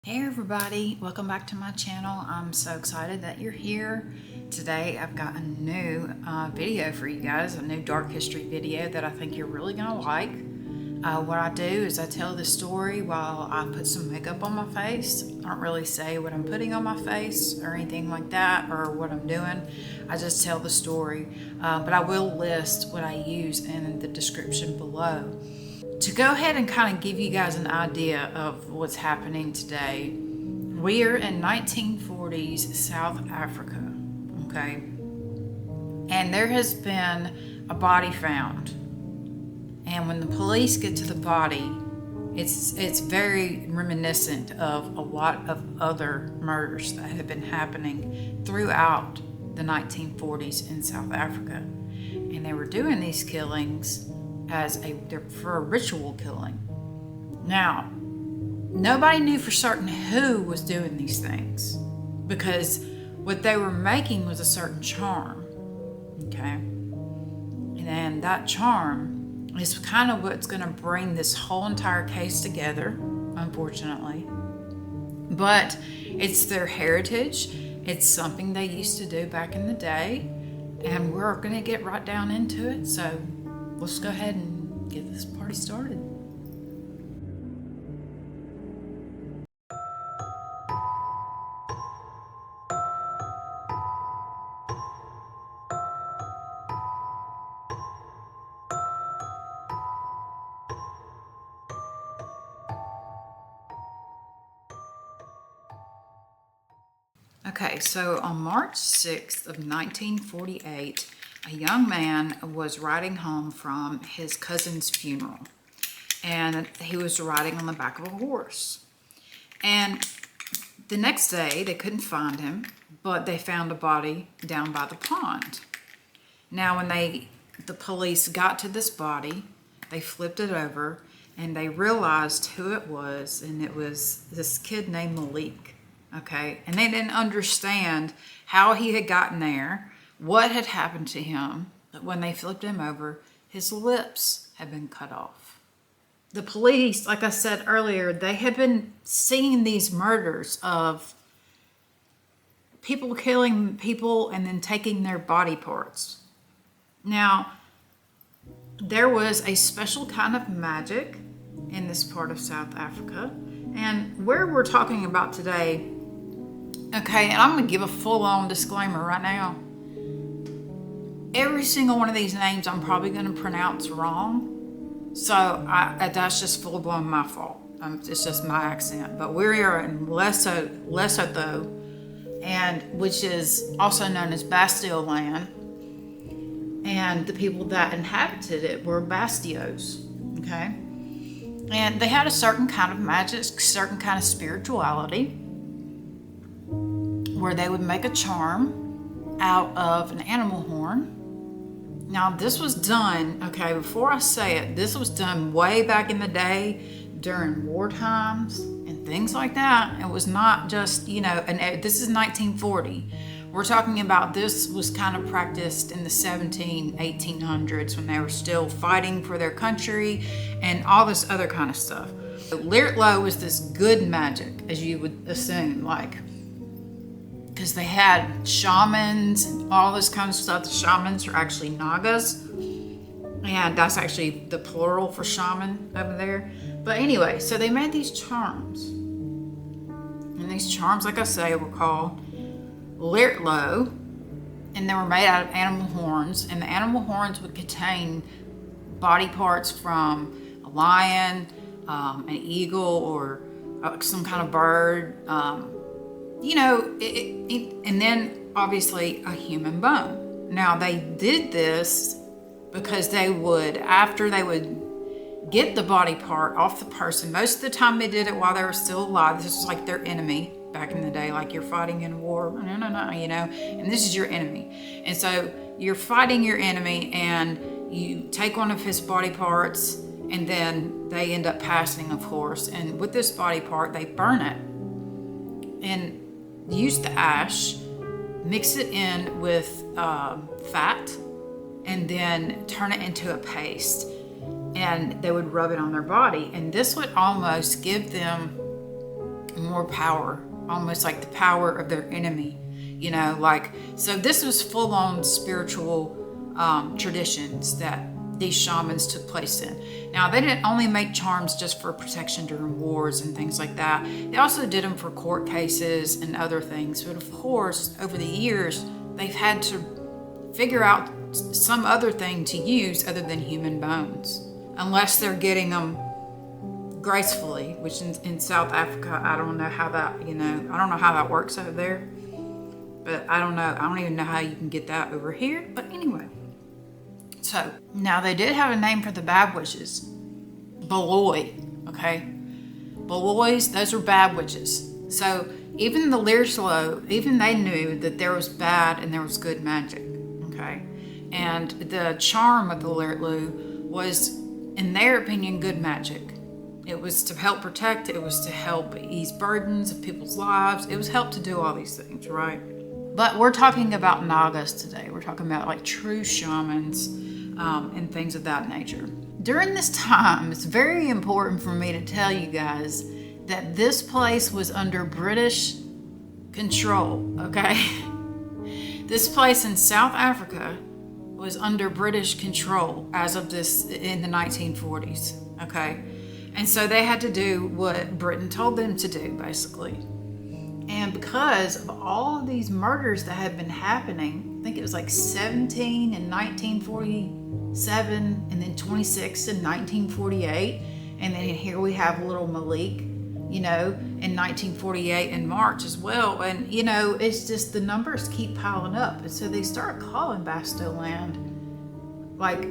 Hey everybody, welcome back to my channel. I'm so excited that you're here. Today I've got a new video for you guys, a new dark history video that I think you're really gonna like. What I do is I tell the story while I put some makeup on my face. I don't really say what I'm putting on my face or anything like that or what I'm doing. I just tell the story, but I will list what I use in the description below. To go ahead and kind of give you guys an idea of what's happening today, we are in 1940s South Africa, okay? And there has been a body found. And when the police get to the body, it's very reminiscent of a lot of other murders that have been happening throughout the 1940s in South Africa. And they were doing these killings for a ritual killing. Now, nobody knew for certain who was doing these things because what they were making was a certain charm, okay? And then that charm is kind of what's going to bring this whole entire case together, unfortunately. But it's their heritage. It's something they used to do back in the day, and we're going to get right down into it. So let's go ahead and get this party started. Okay, so on March 6th of 1948, a young man was riding home from his cousin's funeral, and he was riding on the back of a horse. And the next day, they couldn't find him, but they found a body down by the pond. Now, when the police got to this body, they flipped it over, and they realized who it was, and it was this kid named Malik. Okay, and they didn't understand how he had gotten there, what had happened to him, but when they flipped him over, his lips had been cut off. The police, like I said earlier, they had been seeing these murders of people killing people and then taking their body parts. Now, there was a special kind of magic in this part of South Africa, and where we're talking about today. Okay, and I'm going to give a full-on disclaimer right now. Every single one of these names I'm probably going to pronounce wrong. So that's just full-blown my fault. It's just my accent. But we are in Lesotho, and which is also known as Bastille land. And the people that inhabited it were Bastios. Okay? And they had a certain kind of magic, certain kind of spirituality, where they would make a charm out of an animal horn. Now, this was done, okay, before I say it, this was done way back in the day during war times and things like that. It was not just, and this is 1940. We're talking about this was kind of practiced in the 1800s when they were still fighting for their country and all this other kind of stuff. Lerotholi was this good magic, as you would assume, because they had shamans and all this kind of stuff. The shamans are actually Nagas, and that's actually the plural for shaman over there. But anyway, so they made these charms, and these charms, like I say, were called Lerotholi, and they were made out of animal horns, and the animal horns would contain body parts from a lion, an eagle, or some kind of bird, and then obviously a human bone. Now, they did this because after they would get the body part off the person, most of the time they did it while they were still alive. This was like their enemy back in the day, like you're fighting in a war, no, and this is your enemy. And so you're fighting your enemy, and you take one of his body parts, and then they end up passing, of course. And with this body part, they burn it and use the ash, mix it in with fat, and then turn it into a paste. And they would rub it on their body. And this would almost give them more power, almost like the power of their enemy, you know, like, so this was full-on spiritual traditions that these shamans took place in. Now, they didn't only make charms just for protection during wars and things like that. They also did them for court cases and other things. But of course, over the years, they've had to figure out some other thing to use other than human bones, unless they're getting them gracefully, which in South Africa, I don't know how that, you know, I don't know how that works over there. But I don't know. I don't even know how you can get that over here. But anyway. So, now they did have a name for the bad witches. Beloi, okay? Belois, those are bad witches. So, even the Lerotholi, even they knew that there was bad and there was good magic, okay? And the charm of the Lerotholi was, in their opinion, good magic. It was to help protect, it was to help ease burdens of people's lives. It was help to do all these things, right? But we're talking about Nagas today. We're talking about like true shamans, and things of that nature. During this time, it's very important for me to tell you guys that this place was under British control, okay? This place in South Africa was under British control as of this in the 1940s, okay? And so they had to do what Britain told them to do, basically. And because of all of these murders that had been happening, I think it was like 17 in 1947 and then 26 in 1948. And then here we have little Malik, you know, in 1948 in March as well. And, you know, it's just the numbers keep piling up. And so they started calling Bastille Land like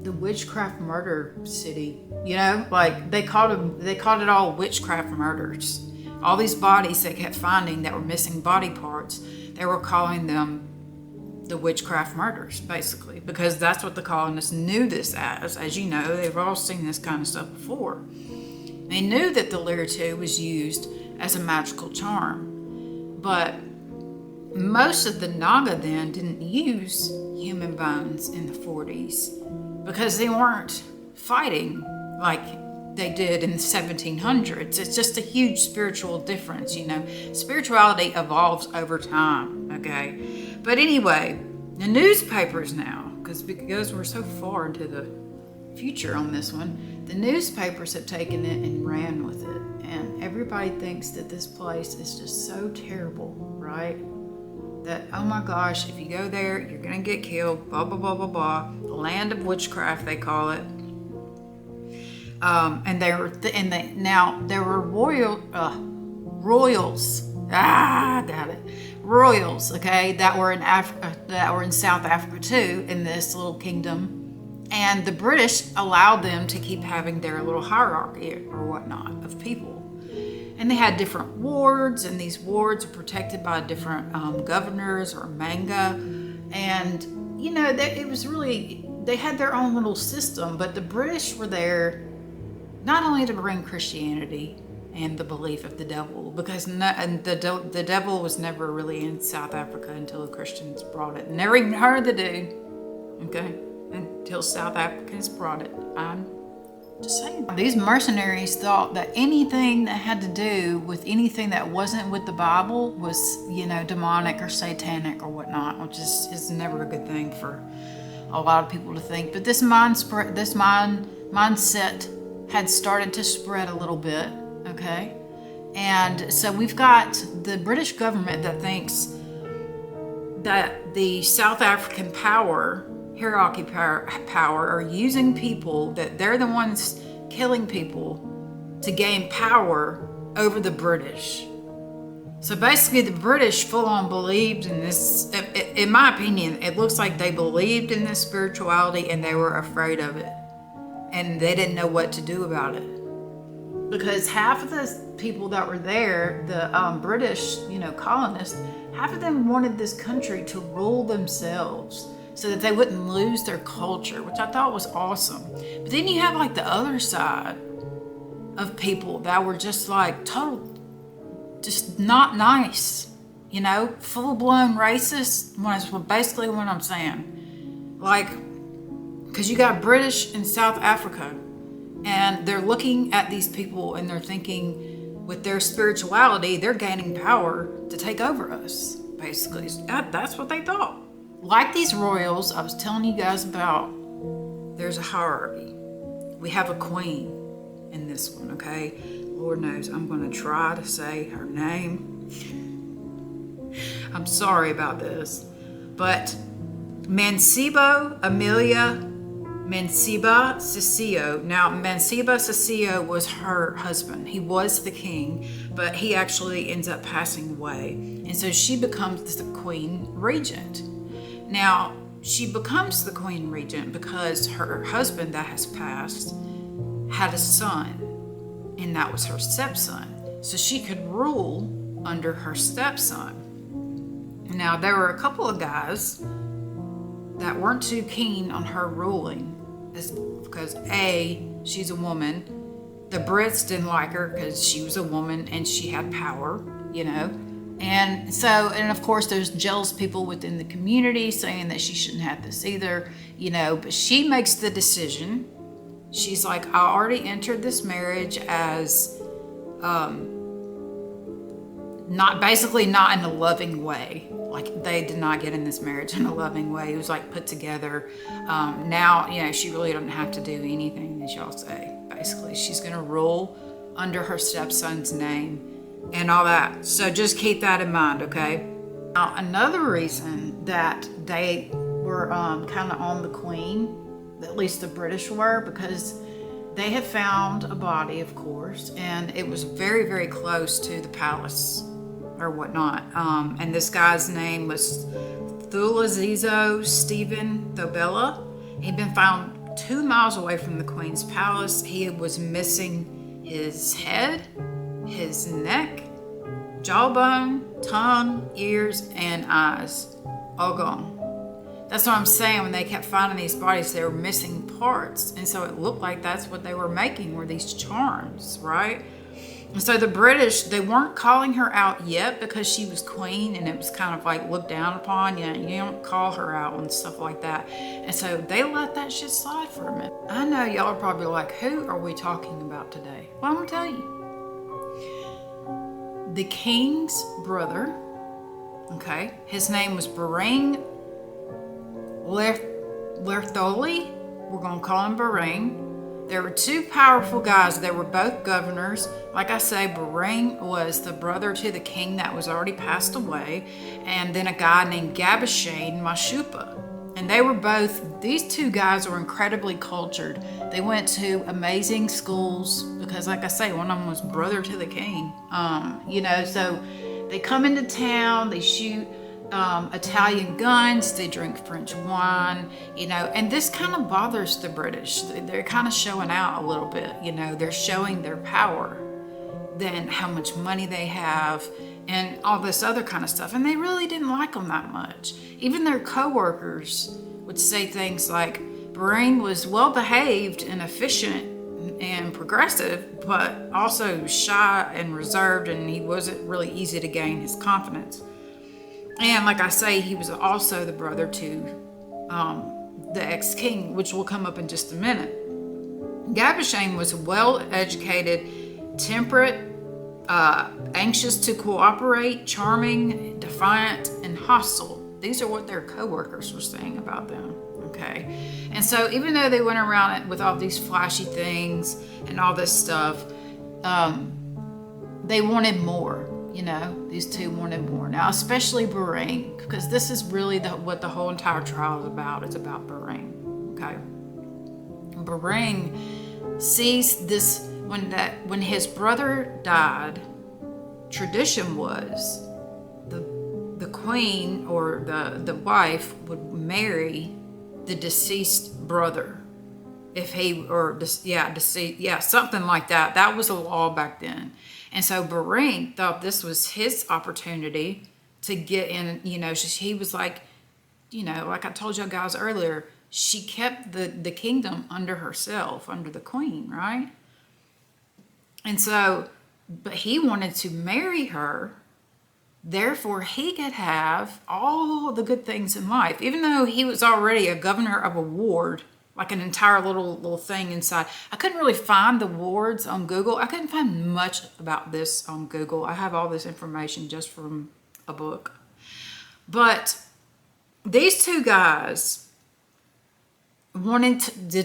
the witchcraft murder city, you know, like they called it all witchcraft murders. All these bodies they kept finding that were missing body parts, they were calling them the witchcraft murders, basically, because that's what the colonists knew this as. As you know, they've all seen this kind of stuff before. They knew that the Lerotholi was used as a magical charm, but most of the Naga then didn't use human bones in the 40s because they weren't fighting like they did in the 1700s. It's just a huge spiritual difference, you know. Spirituality evolves over time, okay? But anyway, the newspapers now, because we're so far into the future on this one, the newspapers have taken it and ran with it. And everybody thinks that this place is just so terrible, right? That, oh my gosh, if you go there, you're going to get killed, blah, blah, blah, blah, blah. The land of witchcraft, they call it. And there were royals. Got it. Royals, okay, that were in Africa, that were in South Africa too, in this little kingdom. And the British allowed them to keep having their little hierarchy or whatnot of people. And they had different wards, and these wards were protected by different governors or manga. And, you know, it was really, they had their own little system, but the British were there not only to bring Christianity and the belief of the devil, because the devil was never really in South Africa until the Christians brought it. Never even heard of the dude, okay, until South Africans brought it. I'm just saying. These mercenaries thought that anything that had to do with anything that wasn't with the Bible was, you know, demonic or satanic or whatnot, which is never a good thing for a lot of people to think. But this mindset had started to spread a little bit, okay? And so we've got the British government that thinks that the South African hierarchy power are using people, that they're the ones killing people to gain power over the British. So basically the British full on believed in this, in my opinion, it looks like they believed in this spirituality and they were afraid of it. And they didn't know what to do about it. Because half of the people that were there, the British, you know, colonists, half of them wanted this country to rule themselves so that they wouldn't lose their culture, which I thought was awesome. But then you have like the other side of people that were just like just not nice, you know, full-blown racist, was basically what I'm saying. Like, because you got British in South Africa, and they're looking at these people and they're thinking, with their spirituality, they're gaining power to take over us, basically. That's what they thought. Like these royals I was telling you guys about, there's a hierarchy. We have a queen in this one, okay? Lord knows I'm going to try to say her name. I'm sorry about this. But Mancebo Amelia Manceba Cecilio. Now, Manceba Cecilio was her husband. He was the king, but he actually ends up passing away. And so she becomes the queen regent. Now, she becomes the queen regent because her husband that has passed had a son, and that was her stepson. So she could rule under her stepson. Now, there were a couple of guys that weren't too keen on her ruling because A, she's a woman. The Brits didn't like her because she was a woman and she had power, you know. And so, and of course, there's jealous people within the community saying that she shouldn't have this either, you know, but she makes the decision. She's like, I already entered this marriage as not in a loving way. Like, they did not get in this marriage in a loving way. It was like put together. Now, you know, she really doesn't have to do anything, as y'all say. Basically, she's going to rule under her stepson's name and all that. So just keep that in mind, okay? Now, another reason that they were kind of on the queen, at least the British were, because they had found a body, of course, and it was very, very close to the palace or whatnot. And this guy's name was Thulazizo Stephen Thobela. He'd been found 2 miles away from the Queen's palace. He was missing his head, his neck, jawbone, tongue, ears, and eyes. All gone. That's what I'm saying. When they kept finding these bodies, they were missing parts. And so it looked like that's what they were making, were these charms, right? And so the British, they weren't calling her out yet because she was queen, and it was kind of like looked down upon. You know, you don't call her out and stuff like that. And so they let that shit slide for a minute. I know y'all are probably like, who are we talking about today? Well, I'm gonna tell you. The king's brother, okay, his name was Bereng Lerotholi. We're gonna call him Bereng. There were 2 powerful guys. They were both governors. Like I say, Bereng was the brother to the king that was already passed away, and then a guy named Gabishane Mashupa. And they were both, these 2 guys were incredibly cultured. They went to amazing schools because, like I say, one of them was brother to the king. You know, so they come into town, they shoot Italian guns, they drink French wine, you know, and this kind of bothers the British. They're kind of showing out a little bit, you know, they're showing their power, then how much money they have, and all this other kind of stuff. And they really didn't like them that much. Even their co-workers would say things like, Bereng was well behaved and efficient and progressive, but also shy and reserved, and he wasn't really easy to gain his confidence. And like I say, he was also the brother to the ex-king, which will come up in just a minute. Gabishane was well-educated, temperate, anxious to cooperate, charming, defiant, and hostile. These are what their co-workers were saying about them, okay? And so even though they went around it with all these flashy things and all this stuff, they wanted more. You know, these 2 wanted more. Now, especially Bereng, because this is really what the whole entire trial is about. It's about Bereng, okay? Bereng sees this, when his brother died, tradition was the queen or the wife would marry the deceased brother. If he, or deceased, something like that. That was a law back then. And so Bereng thought this was his opportunity to get in, you know, he was like, you know, like I told you guys earlier, she kept the kingdom under herself, under the queen, right? And so, but he wanted to marry her, therefore he could have all the good things in life. Even though he was already a governor of a ward, like an entire little thing inside. I couldn't really find the wards on Google. I couldn't find much about this on Google. I have all this information just from a book. But these two guys wanted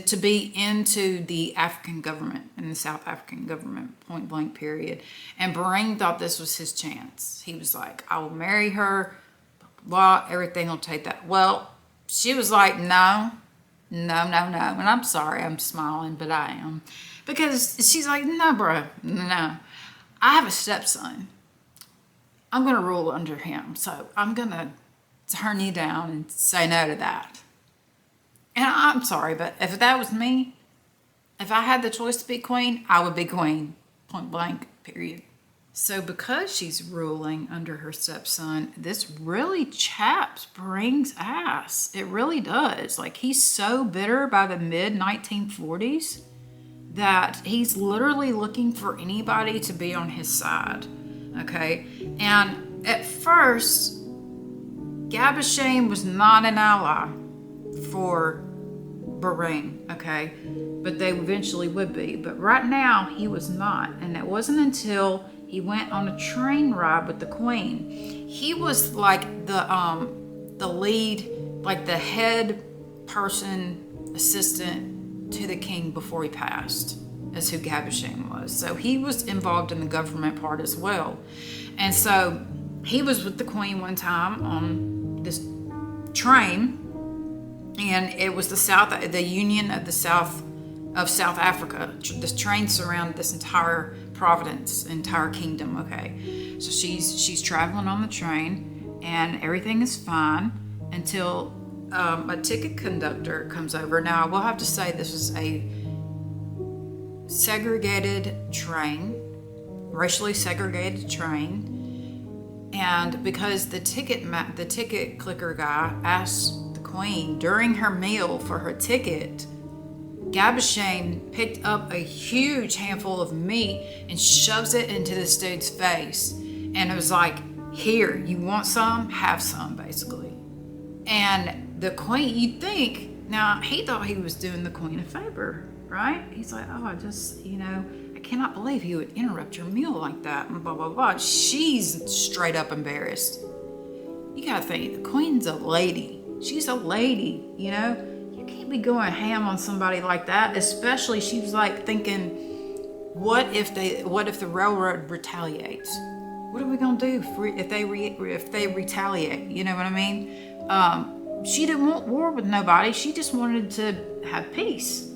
to be into the African government, in the South African government, point blank period. And Bereng thought this was his chance. He was like, I will marry her, blah, blah, everything will take that. Well, she was like, no. And I'm sorry, I'm smiling, but I am. Because she's like, no, bro, no. I have a stepson. I'm going to rule under him. So I'm going to turn you down and say no to that. And I'm sorry, but if that was me, if I had the choice to be queen, I would be queen. Point blank, period. So because she's ruling under her stepson, this really chaps Bereng's ass. It really does. Like, he's so bitter by the mid-1940s that he's literally looking for anybody to be on his side. Okay? And at first, Gabashain was not an ally for Bereng, okay? But they eventually would be. But right now, he was not. And it wasn't until he went on a train ride with the queen. He was like the lead, like the head person, assistant to the king before he passed, is who Gabashain was. So he was involved in the government part as well. And so he was with the queen one time on this train, and it was the Union of South Africa. This train surrounded this entire province, entire kingdom. Okay, so she's traveling on the train, and everything is fine until a ticket conductor comes over. Now, I will have to say this is a segregated train, racially segregated train. And because the ticket clicker guy asked the queen during her meal for her ticket, Gabashain picked up a huge handful of meat and shoves it into this dude's face. And it was like, here, you want some? Have some, basically. And the queen, you'd think, now he thought he was doing the queen a favor, right? He's like, oh, I cannot believe he would interrupt your meal like that, and blah, blah, blah. She's straight up embarrassed. You gotta think, the queen's a lady. She's a lady, You can't be going ham on somebody like that, especially she was like thinking, what if the railroad retaliates? What are we gonna do if they retaliate? You know what I mean? She didn't want war with nobody. She just wanted to have peace.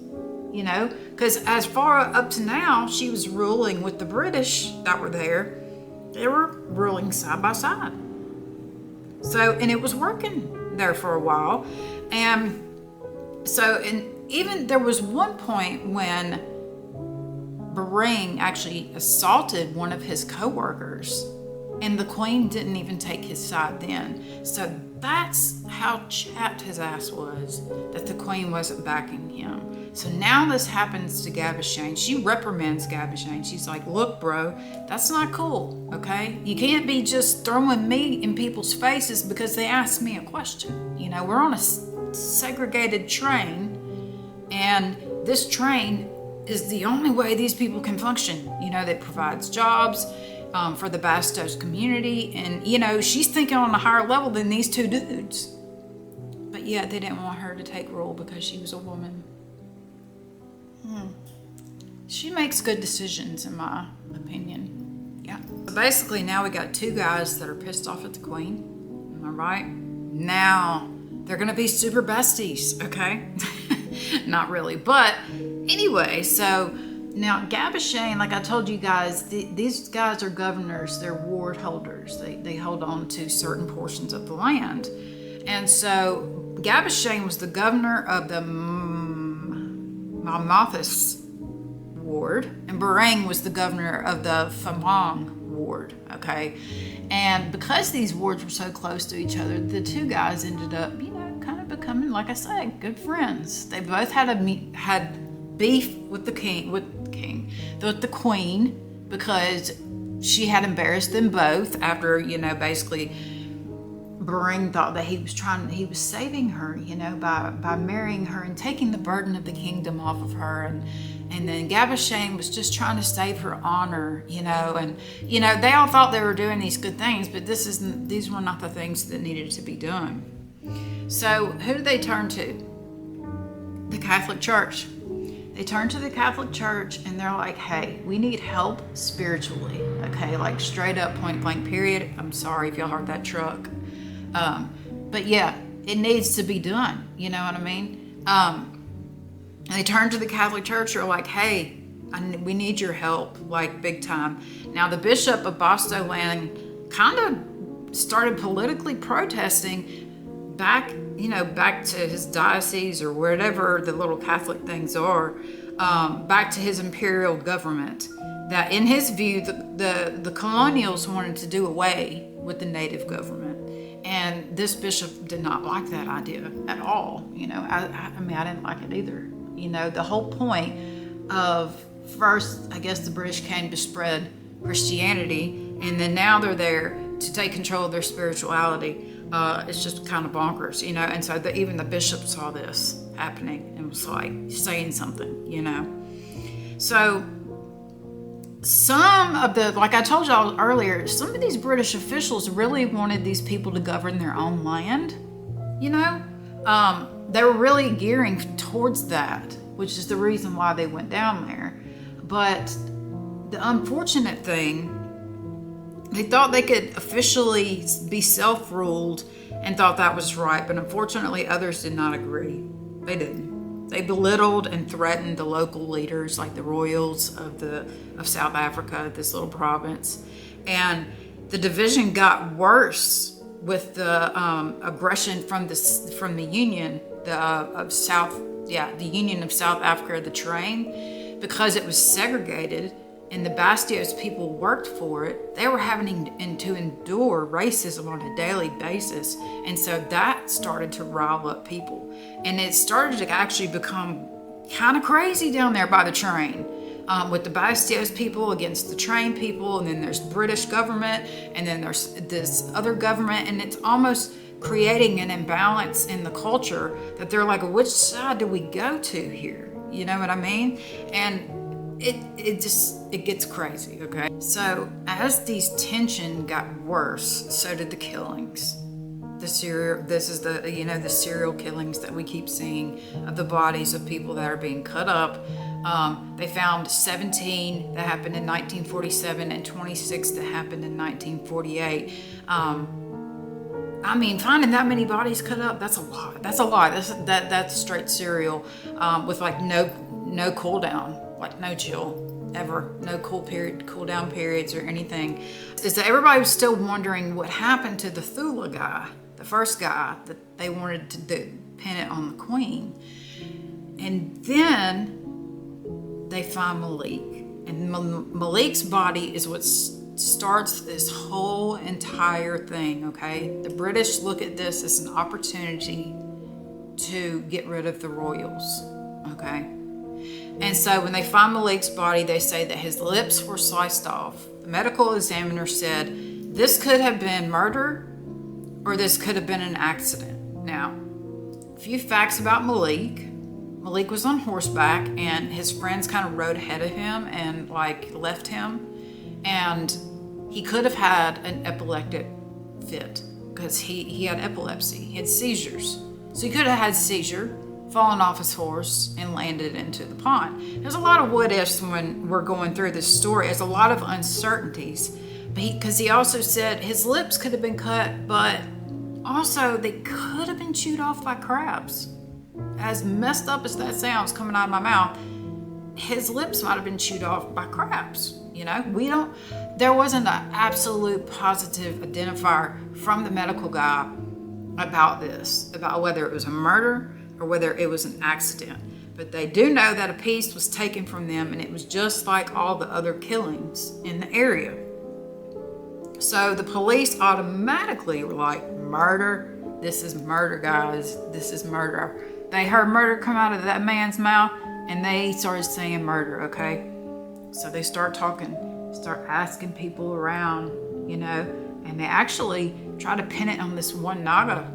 Because as far up to now, she was ruling with the British that were there. They were ruling side by side. So, and it was working there for a while. And so, and even there was one point when Bereng actually assaulted one of his co-workers, and the queen didn't even take his side then. So that's how chapped his ass was, that the queen wasn't backing him. So now this happens to Gabashain. She reprimands Gabashain. She's like, look, bro, that's not cool, okay? You can't be just throwing meat in people's faces because they asked me a question. We're on a segregated train, and this train is the only way these people can function. That provides jobs for the Bastos community. And, she's thinking on a higher level than these two dudes. But yet they didn't want her to take rule because she was a woman. She makes good decisions, in my opinion. Yeah. So basically, now we got two guys that are pissed off at the queen. Am I right? Now they're gonna be super besties, okay? Not really, but anyway. So now Gabashain, like I told you guys, these guys are governors. They're ward holders. They hold on to certain portions of the land, and so Gabashain was the governor of the Malmathus ward, and Bereng was the governor of the Famong ward, okay? And because these wards were so close to each other, the two guys ended up, kind of becoming, like I said, good friends. They both had beef with the queen, because she had embarrassed them both after, basically Bereng thought that he was saving her, you know, by marrying her and taking the burden of the kingdom off of her. And then Gabashane was just trying to save her honor, you know, and, you know, they all thought they were doing these good things, but these were not the things that needed to be done. So who did they turn to? The Catholic Church. They turned to the Catholic Church and they're like, hey, we need help spiritually. Okay, like straight up, point blank, period. I'm sorry if y'all heard that truck. But yeah, it needs to be done. You know what I mean? They turned to the Catholic Church. They're like, hey, we need your help, like big time. Now, the Bishop of Bostoland kind of started politically protesting back to his diocese or whatever the little Catholic things are, back to his imperial government. That in his view, the colonials wanted to do away with the native government. And this bishop did not like that idea at all. You know, I mean, I didn't like it either. You know, the whole point of first, I guess the British came to spread Christianity, and then now they're there to take control of their spirituality. It's just kind of bonkers, you know. And so even the bishop saw this happening and was like saying something, you know. So some of the, like I told y'all earlier, some of these British officials really wanted these people to govern their own land, you know. They were really gearing towards that, which is the reason why they went down there. But the unfortunate thing, they thought they could officially be self-ruled and thought that was right, but unfortunately others did not agree. They didn't. They belittled and threatened the local leaders, like the royals of South Africa, this little province. And the division got worse with the aggression from the Union, the Union of South Africa, the Train, because it was segregated and the Bastos people worked for it. They were having to endure racism on a daily basis. And so that started to rile up people. And it started to actually become kind of crazy down there by the Train, with the Bastos people against the Train people. And then there's British government, and then there's this other government. And it's almost creating an imbalance in the culture that they're like, which side do we go to here? You know what I mean? And it gets crazy, okay? So as these tension got worse, so did the killings. The serial killings that we keep seeing of the bodies of people that are being cut up. They found 17 that happened in 1947 and 26 that happened in 1948. I mean, finding that many bodies cut up, that's a lot. That's straight serial, with like no cool down. Like no chill ever, no cool down periods or anything. Is that everybody was still wondering what happened to the Thula guy, the first guy that they wanted to pin it on the Queen. And then they find Malik. And Malik's body is what starts this whole entire thing, okay? The British look at this as an opportunity to get rid of the royals, okay? And so when they find Malik's body, they say that his lips were sliced off. The medical examiner said this could have been murder or this could have been an accident. Now, a few facts about Malik. Malik was on horseback and his friends kind of rode ahead of him and like left him. And he could have had an epileptic fit because he had epilepsy. He had seizures. So he could have had a seizure, fallen off his horse, and landed into the pond. There's a lot of what ifs when we're going through this story. There's a lot of uncertainties. Because he also said his lips could have been cut, but also they could have been chewed off by crabs. As messed up as that sounds coming out of my mouth, his lips might have been chewed off by crabs. You know, there wasn't an absolute positive identifier from the medical guy about this, about whether it was a murder or whether it was an accident. But they do know that a piece was taken from them, and it was just like all the other killings in the area. So the police automatically were like, murder, this is murder, guys, this is murder. They heard murder come out of that man's mouth, and they started saying murder, okay? So they start talking, start asking people around, you know, and they actually try to pin it on this one Naga,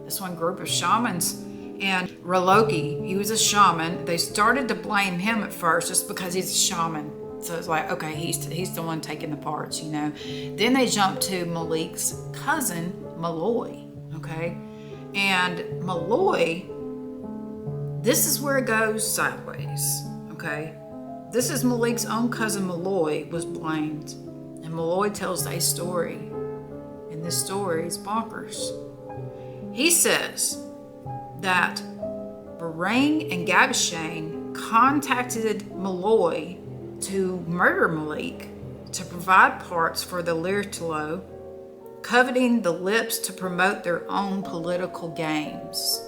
this one group of shamans. And Lerotholi, he was a shaman. They started to blame him at first just because he's a shaman. So it's like, okay, he's the one taking the parts, Then they jumped to Malik's cousin, Malloy, okay? And Malloy, this is where it goes sideways, okay? This is Malik's own cousin, Malloy, was blamed. And Malloy tells a story. And this story is bonkers. He says that Bereng and Gibson contacted Malloy to murder Malik to provide parts for the Lerotholi, coveting the lips to promote their own political games.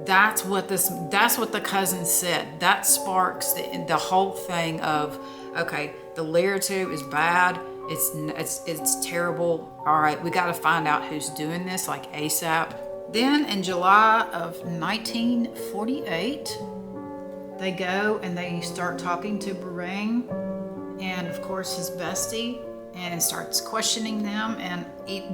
That's what the cousin said. That sparks the whole thing of, okay, the Lerotholi is bad. It's terrible. All right, we got to find out who's doing this, like ASAP. Then in July of 1948, they go and they start talking to Bereng and, of course, his bestie, and starts questioning them. And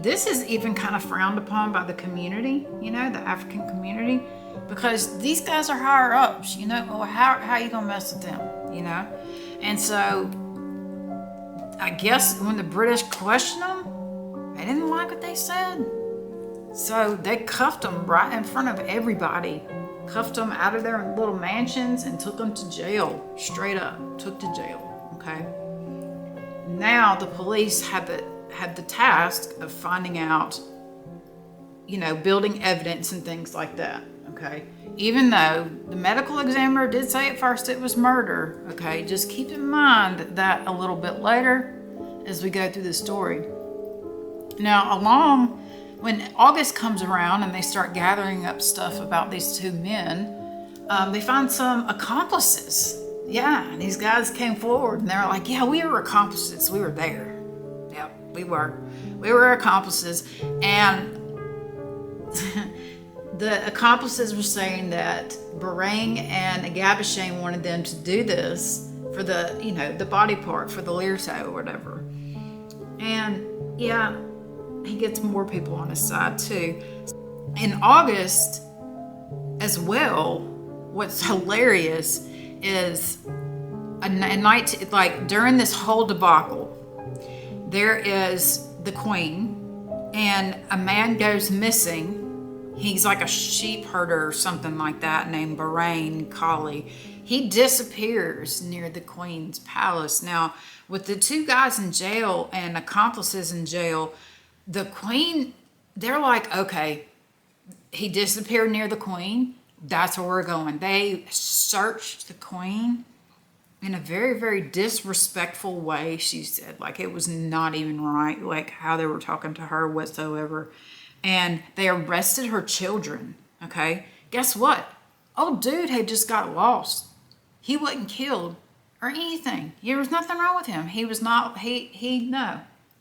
this is even kind of frowned upon by the community, the African community, because these guys are higher ups, Well, how are you going to mess with them, And so I guess when the British questioned them, they didn't like what they said. So they cuffed them right in front of everybody. Cuffed them out of their little mansions and took them to jail. Straight up, took to jail, okay? Now the police had the task of finding out, building evidence and things like that, okay? Even though the medical examiner did say at first it was murder, okay? Just keep in mind that a little bit later as we go through the story. Now, when August comes around and they start gathering up stuff about these two men, they find some accomplices. Yeah, and these guys came forward and they're like, yeah, we were accomplices. We were there. Yeah, we were. We were accomplices. And the accomplices were saying that Bereng and Gibson wanted them to do this for the body part, for the Lerotholi or whatever. And yeah, he gets more people on his side too. In August as well, what's hilarious is a night, like during this whole debacle, there is the queen and a man goes missing. He's like a sheep herder or something like that, named Bereng Collie. He disappears near the queen's palace. Now, with the two guys in jail and accomplices in jail, the queen, they're like, okay, he disappeared near the queen. That's where we're going. They searched the queen in a very, very disrespectful way, she said. Like, it was not even right, like how they were talking to her whatsoever. And they arrested her children, okay? Guess what? Old dude had just got lost. He wasn't killed or anything. There was nothing wrong with him. He was not, he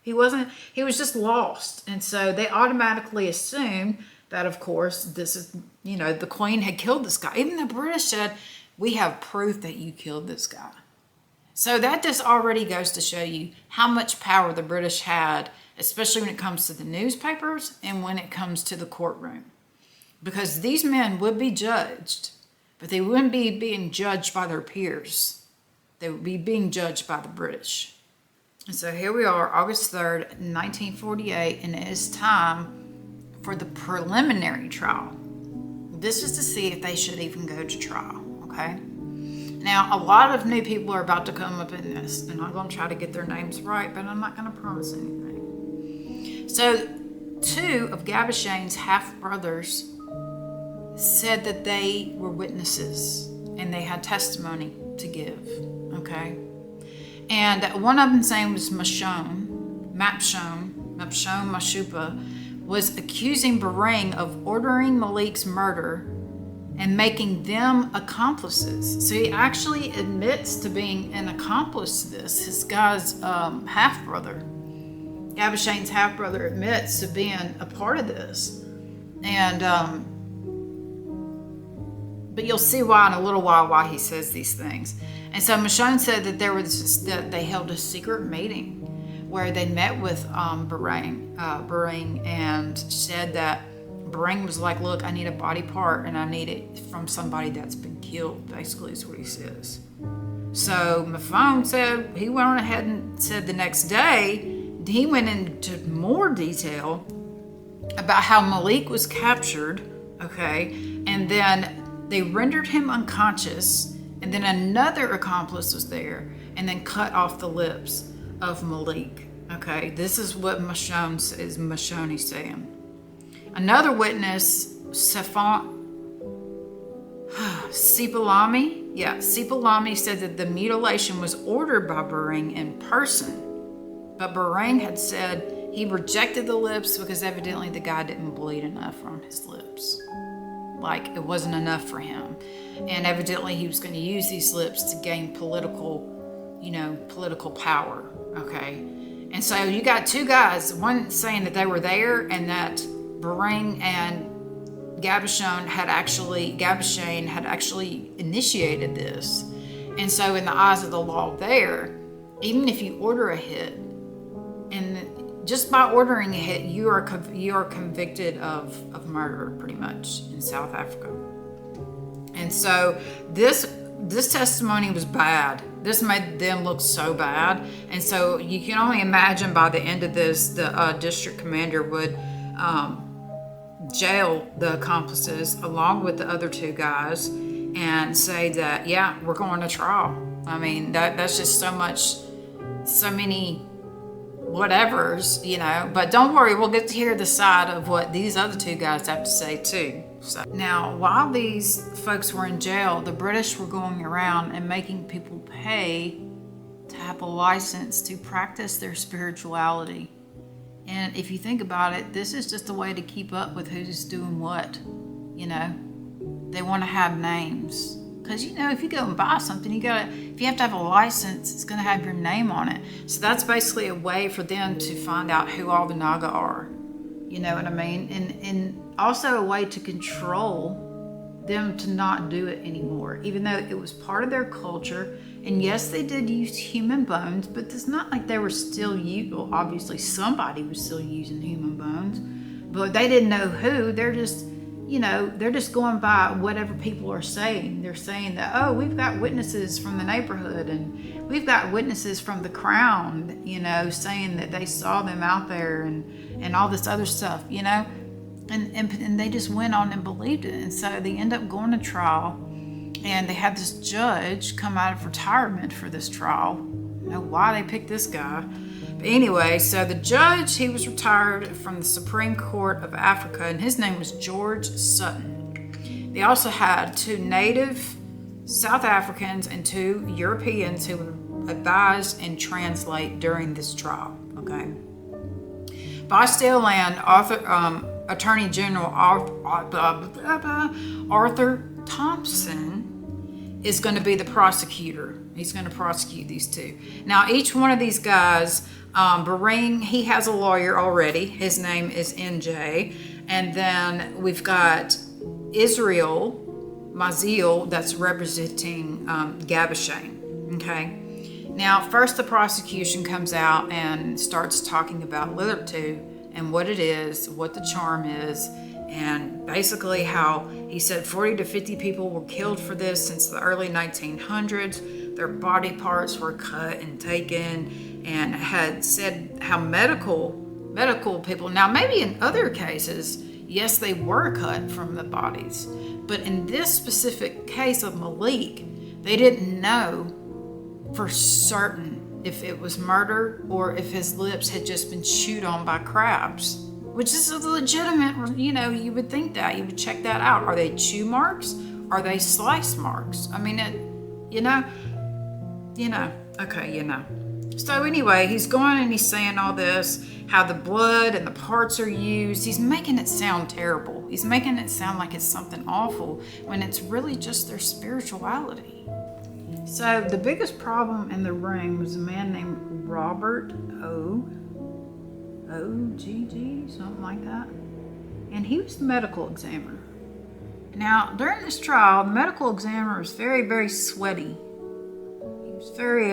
wasn't, he was just lost. And so they automatically assumed that, of course, this is, the queen had killed this guy. Even the British said, we have proof that you killed this guy. So that just already goes to show you how much power the British had, especially when it comes to the newspapers and when it comes to the courtroom. Because these men would be judged, but they wouldn't be being judged by their peers. They would be being judged by the British. And so here we are, August 3rd, 1948, and it is time for the preliminary trial. This is to see if they should even go to trial, okay? Now, a lot of new people are about to come up in this, and I'm going to try to get their names right, but I'm not going to promise anything. So, two of Gibson's half-brothers said that they were witnesses, and they had testimony to give, okay? And one of them's name was Mapshon Mashupa, was accusing Bereng of ordering Malik's murder and making them accomplices. So he actually admits to being an accomplice to this. His guy's half-brother, Gibson's half-brother, admits to being a part of this. And but you'll see why in a little while why he says these things. And so Michonne said that that they held a secret meeting where they met with Bereng and said that Bereng was like, look, I need a body part and I need it from somebody that's been killed, basically is what he says. So Mafone said, he went on ahead and said the next day, he went into more detail about how Malik was captured, okay, and then they rendered him unconscious, and then another accomplice was there and then cut off the lips of Malik. Okay, this is what Mashoni's saying. Another witness, Sipalami said that the mutilation was ordered by Bereng in person, but Bereng had said he rejected the lips because evidently the guy didn't bleed enough from his lips. Like, it wasn't enough for him. And evidently he was going to use these lips to gain political power, okay? And so you got two guys, one saying that they were there and that Bereng and Gabshane had actually initiated this. And so in the eyes of the law there, even if you order a hit, and just by ordering a hit, you are convicted of murder, pretty much, in South Africa. And so this testimony was bad. This made them look so bad. And so you can only imagine by the end of this, the district commander would jail the accomplices along with the other two guys and say that, yeah, we're going to trial. I mean, that's just so many whatevers, but don't worry, we'll get to hear the side of what these other two guys have to say too. So now, while these folks were in jail, the British were going around and making people pay to have a license to practice their spirituality. And if you think about it, this is just a way to keep up with who's doing what. They want to have names. Because, if you go and buy something, if you have to have a license, it's going to have your name on it. So that's basically a way for them to find out who all the Naga are. You know what I mean? And also a way to control them to not do it anymore, even though it was part of their culture. And yes, they did use human bones, but it's not like they were still obviously somebody was still using human bones, but they didn't know who. They're just going by whatever people are saying. They're saying that, oh, we've got witnesses from the neighborhood and we've got witnesses from the Crown, saying that they saw them out there and all this other stuff, and they just went on and believed it. And so they end up going to trial, and they had this judge come out of retirement for this trial. I don't know why they picked this guy. But anyway, so the judge, he was retired from the Supreme Court of Africa, and his name was George Sutton. They also had 2 native South Africans and 2 Europeans who would advise and translate during this trial, okay? By stale land, Attorney General Arthur Thompson is going to be the prosecutor. He's going to prosecute these 2. Now, each one of these guys, Bereng, he has a lawyer already. His name is NJ. And then we've got Israel Maziel, that's representing Gabshane. Okay. Now, first the prosecution comes out and starts talking about Lerotholi and what it is, what the charm is, and basically how he said 40 to 50 people were killed for this since the early 1900s. Their body parts were cut and taken, and had said how medical people, now maybe in other cases, yes, they were cut from the bodies, but in this specific case of Malik, they didn't know for certain if it was murder or if his lips had just been chewed on by crabs, which is a legitimate, you would think that. You would check that out. Are they chew marks? Are they slice marks? I mean, okay. So anyway, he's going and he's saying all this, how the blood and the parts are used. He's making it sound terrible. He's making it sound like it's something awful when it's really just their spirituality. So the biggest problem in the ring was a man named Robert O.G.G., something like that. And he was the medical examiner. Now, during this trial, the medical examiner was very, very sweaty. He was very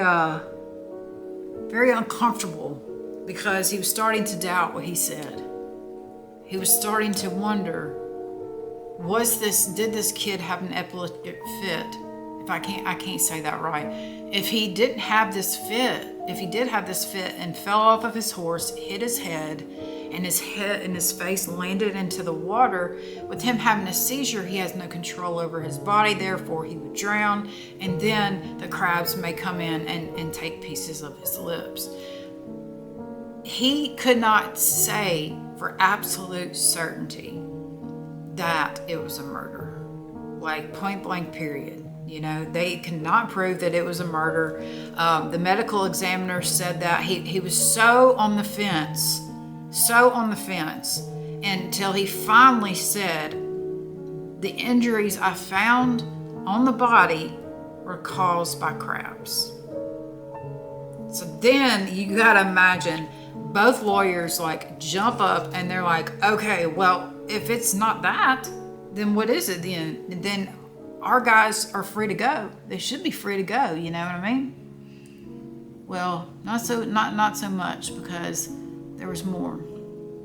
uncomfortable. because he was starting to doubt what he said. He was starting to wonder, did this kid have an epileptic fit? If I can't say that right. If he didn't have this fit, if he did have this fit and fell off of his horse, hit his head, and his head and his face landed into the water, with him having a seizure, he has no control over his body, therefore he would drown, and then the crabs may come in and take pieces of his lips. He could not say for absolute certainty that it was a murder, like point blank period. You know, they cannot prove that it was a murder. The medical examiner said that he was so on the fence, until he finally said, the injuries I found on the body were caused by crabs. So then you gotta imagine both lawyers like jump up and they're like, okay, well, if it's not that, then what is it then? And then our guys are free to go. They should be free to go, you know what I mean? Well, not so much, because there was more.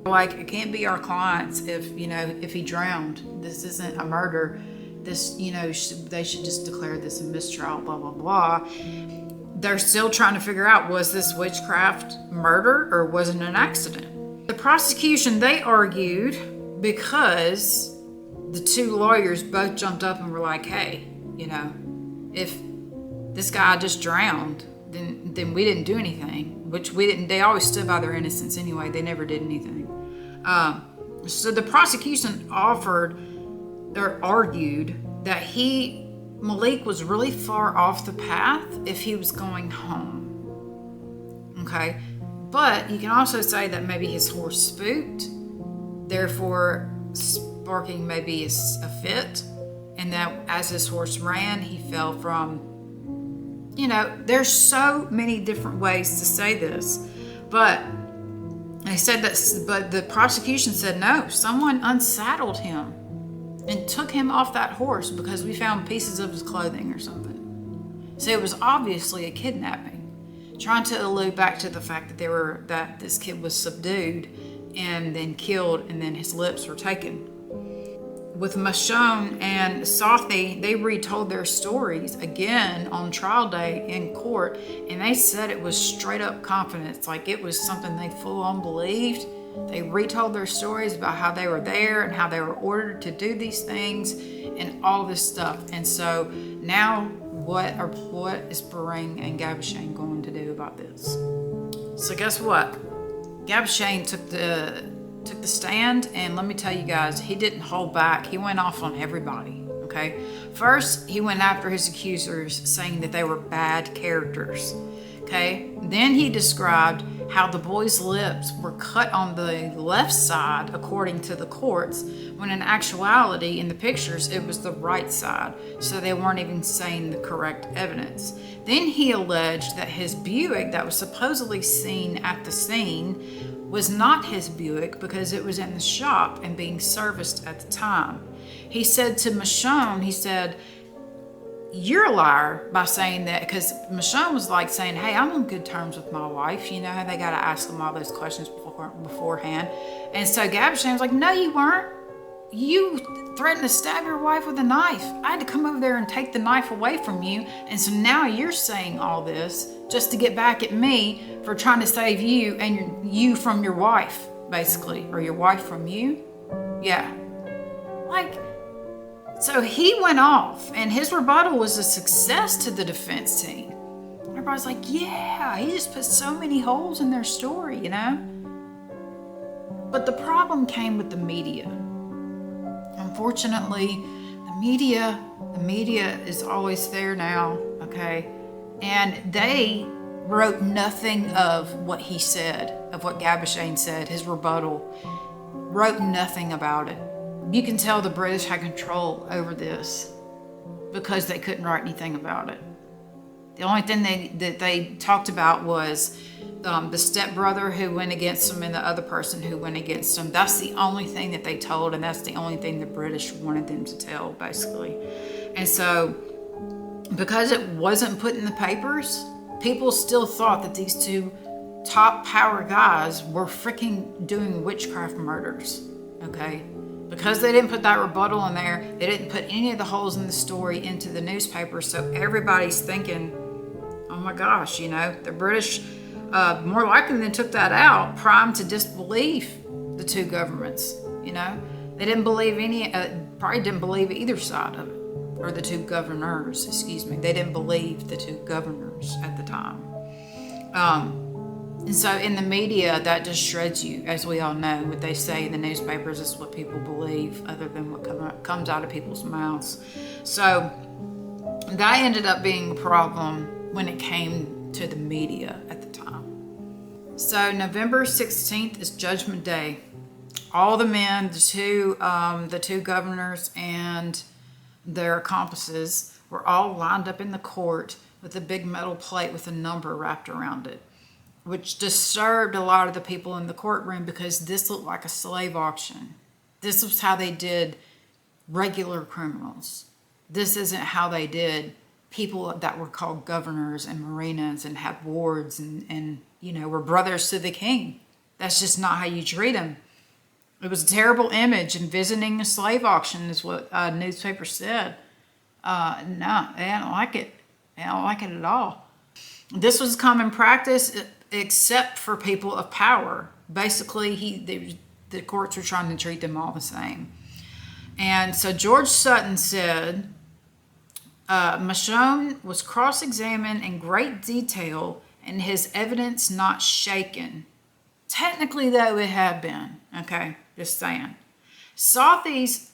Like, it can't be our clients if he drowned. This isn't a murder. This, they should just declare this a mistrial, blah, blah, blah. They're still trying to figure out, was this witchcraft murder or was it an accident? The prosecution, they argued because the two lawyers both jumped up and were like, hey, if this guy just drowned, then we didn't do anything, which we didn't. They always stood by their innocence anyway. They never did anything. So the prosecution argued that Malik was really far off the path if he was going home. Okay. But you can also say that maybe his horse spooked, therefore sparking maybe a fit, and that as his horse ran, he fell from, there's so many different ways to say this, but they said that, but the prosecution said, no, someone unsaddled him and took him off that horse because we found pieces of his clothing or something. So it was obviously a kidnapping, trying to allude back to the fact that this kid was subdued and then killed, and then his lips were taken. With Michonne and Sothi, they retold their stories again on trial day in court, and they said it was straight up confidence, like it was something they full on believed. They retold their stories about how they were there and how they were ordered to do these things and all this stuff. And so now what is Bereng and Gibson going to do about this? So guess what? Gibson took the stand, and let me tell you guys, he didn't hold back. He went off on everybody, okay? First, he went after his accusers, saying that they were bad characters, okay? Then he described how the boy's lips were cut on the left side, according to the courts, when in actuality, in the pictures, it was the right side, so they weren't even saying the correct evidence. Then he alleged that his Buick that was supposedly seen at the scene was not his Buick because it was in the shop and being serviced at the time. He said to Michonne, he said, you're a liar by saying that, because Michonne was like saying, hey, I'm on good terms with my wife. You know how they got to ask them all those questions beforehand. And so Gibson was like, no, you weren't. You threatened to stab your wife with a knife. I had to come over there and take the knife away from you. And so now you're saying all this just to get back at me for trying to save you and you from your wife, basically, or your wife from you. Yeah. So he went off, and his rebuttal was a success to the defense team. Everybody's like, yeah, he just put so many holes in their story, But the problem came with the media. Unfortunately, the media is always there now, okay? And they wrote nothing of what he said, of what Gibson said, his rebuttal, wrote nothing about it. You can tell the British had control over this because they couldn't write anything about it. The only thing that they talked about was the stepbrother who went against him and the other person who went against him. That's the only thing that they told, and that's the only thing the British wanted them to tell, basically. And so, because it wasn't put in the papers, people still thought that these two top power guys were freaking doing witchcraft murders, okay? Because they didn't put that rebuttal in there, they didn't put any of the holes in the story into the newspaper, so everybody's thinking, oh my gosh, you know, the British, more likely than took that out, primed to disbelief the two governments, you know? They didn't believe probably didn't believe either side of it, or the two governors, excuse me. They didn't believe the two governors at the time. And so in the media, that just shreds you, as we all know. What they say in the newspapers is what people believe, other than what comes out of people's mouths. So that ended up being a problem when it came to the media at the time. So November 16th is Judgment Day. All the men, the two governors and their accomplices were all lined up in the court with a big metal plate with a number wrapped around it, which disturbed a lot of the people in the courtroom because this looked like a slave auction. This was how they did regular criminals. This isn't how they did people that were called governors and marinas and had wards and you know, were brothers to the king. That's just not how you treat them. It was a terrible image, and visiting a slave auction is what a newspaper said. No, they don't like it. They don't like it at all. This was common practice except for people of power. Basically, the courts were trying to treat them all the same. And so George Sutton said, Michonne was cross-examined in great detail and his evidence not shaken. Technically, though, it had been. Okay, just saying. Southey's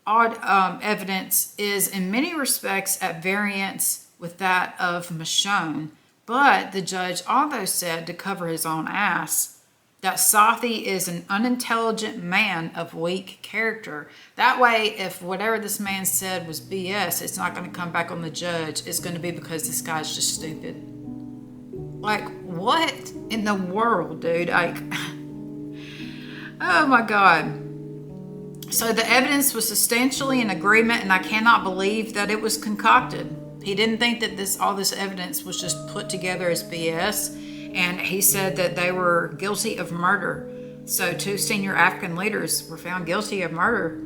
odd evidence is in many respects at variance with that of Michonne, but the judge also said, to cover his own ass, that Southey is an unintelligent man of weak character. That way, if whatever this man said was BS, it's not going to come back on the judge. It's going to be because this guy's just stupid. Like, what in the world, dude? Like, oh my God. So the evidence was substantially in agreement, and I cannot believe that it was concocted. He didn't think that all this evidence was just put together as BS, and he said that they were guilty of murder. So 2 senior African leaders were found guilty of murder.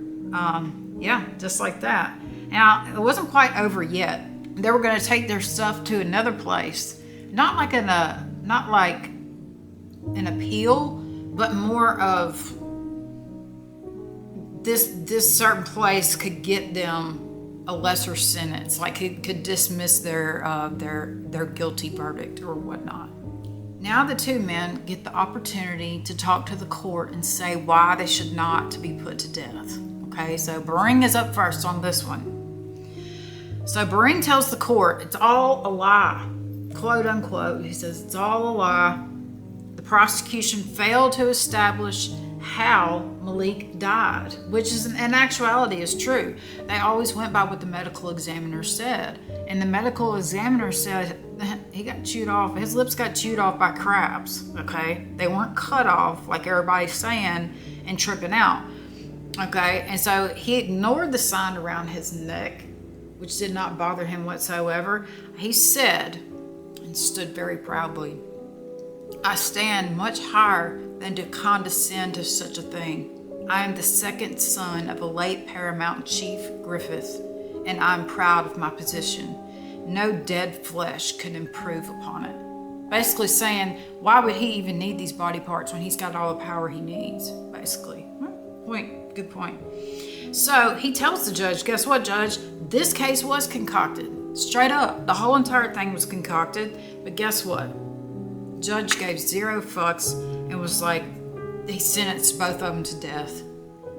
Yeah, just like that. Now, it wasn't quite over yet. They were going to take their stuff to another place. Not like an appeal, but more of this certain place could get them a lesser sentence, like it could dismiss their guilty verdict or whatnot. Now the 2 men get the opportunity to talk to the court and say why they should not be put to death. Okay, so Bereng is up first on this one. So Bereng tells the court it's all a lie, quote unquote. He says it's all a lie. The prosecution failed to establish how Malik died, which is in actuality is true. They always went by what the medical examiner said, and the medical examiner said he got chewed off. His lips got chewed off by crabs. Okay, they weren't cut off like everybody's saying and tripping out. Okay, and so he ignored the sign around his neck, which did not bother him whatsoever. He said, and stood very proudly, I stand much higher than to condescend to such a thing. I am the second son of a late Paramount Chief Griffith, and I am proud of my position. No dead flesh could improve upon it. Basically saying, why would he even need these body parts when he's got all the power he needs, basically. Good point. So he tells the judge, guess what, judge? This case was concocted. Straight up. The whole entire thing was concocted. But guess what? Judge gave 0 fucks and was like, he sentenced both of them to death.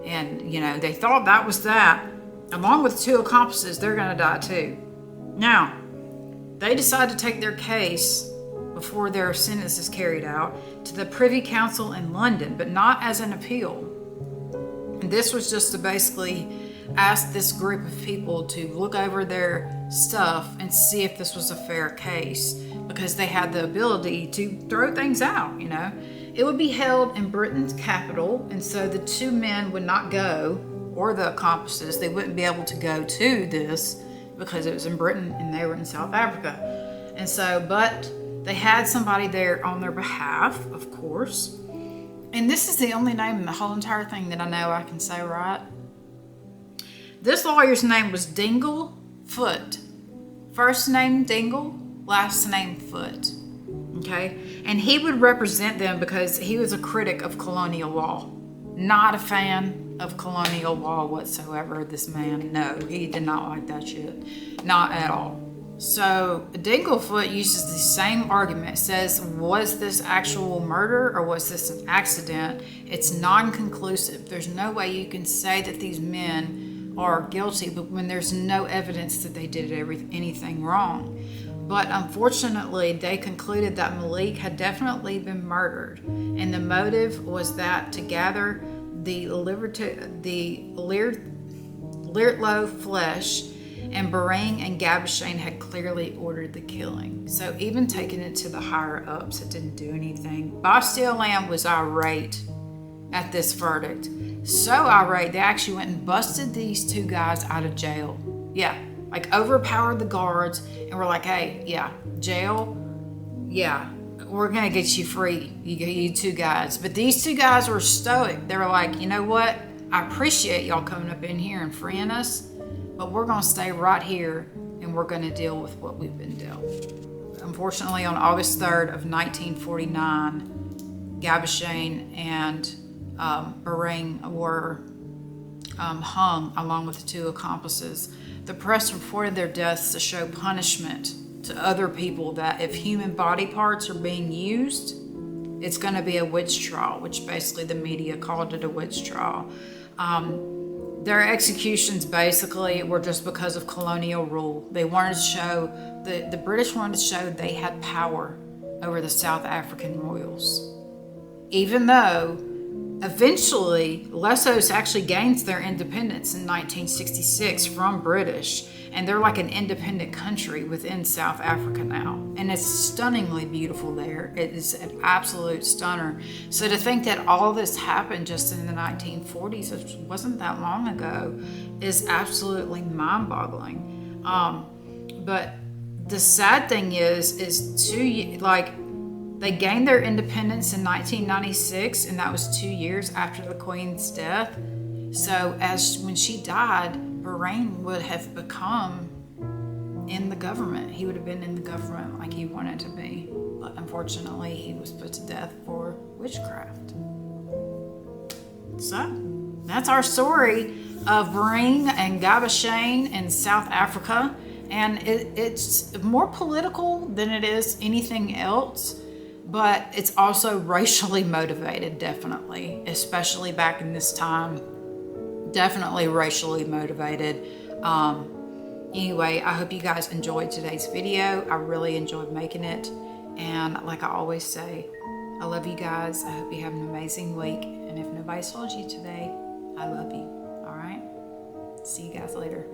And, you know, they thought that was that. Along with 2 accomplices, they're going to die too. Now, they decide to take their case before their sentence is carried out to the Privy Council in London, but not as an appeal. And this was just to basically ask this group of people to look over their stuff and see if this was a fair case, because they had the ability to throw things out, you know. It would be held in Britain's capital, and so the 2 men would not go, or the accomplices, they wouldn't be able to go to this because it was in Britain and they were in South Africa. And so, but They had somebody there on their behalf, of course. And this is the only name in the whole entire thing that I know I can say right. This lawyer's name was Dingle Foot. First name Dingle, last name Foot. Okay? And he would represent them because he was a critic of colonial law. Not a fan of colonial law whatsoever, this man. No, he did not like that shit. Not at all. So Dinglefoot uses the same argument. Says, was this actual murder or was this an accident? It's non-conclusive. There's no way you can say that these men are guilty, but when there's no evidence that they did anything wrong. But unfortunately, they concluded that Malik had definitely been murdered, and the motive was that to gather the Lerotholi flesh, and Bereng and Gibson had clearly ordered the killing. So even taking it to the higher ups, it didn't do anything. Bastille Lamb was irate at this verdict. So irate, they actually went and busted these two guys out of jail. Yeah, like overpowered the guards and were like, hey, yeah, jail, yeah, we're gonna get you free, you two guys. But these two guys were stoic. They were like, you know what? I appreciate y'all coming up in here and freeing us, but we're gonna stay right here and we're gonna deal with what we've been dealt. Unfortunately, on August 3rd of 1949, Gibson and Bereng were hung along with the two accomplices. The press reported their deaths to show punishment to other people that if human body parts are being used, it's going to be a witch trial, which basically the media called it a witch trial. Their executions basically were just because of colonial rule. They wanted to show, the British wanted to show they had power over the South African royals. Even though eventually Lesotho actually gains their independence in 1966 from British, and they're like an independent country within South Africa now, and it's stunningly beautiful there. It is an absolute stunner. So to think that all this happened just in the 1940s, which wasn't that long ago, is absolutely mind-boggling. But the sad thing is they gained their independence in 1996, and that was 2 years after the Queen's death. So when she died, Bereng would have become in the government. He would have been in the government like he wanted to be. But unfortunately, he was put to death for witchcraft. So that's our story of Bereng and Gibson in South Africa. And it's more political than it is anything else. But it's also racially motivated, definitely, especially back in this time. Definitely racially motivated. Anyway, I hope you guys enjoyed today's video. I really enjoyed making it. And like I always say, I love you guys. I hope you have an amazing week. And if nobody told you today, I love you. All right? See you guys later.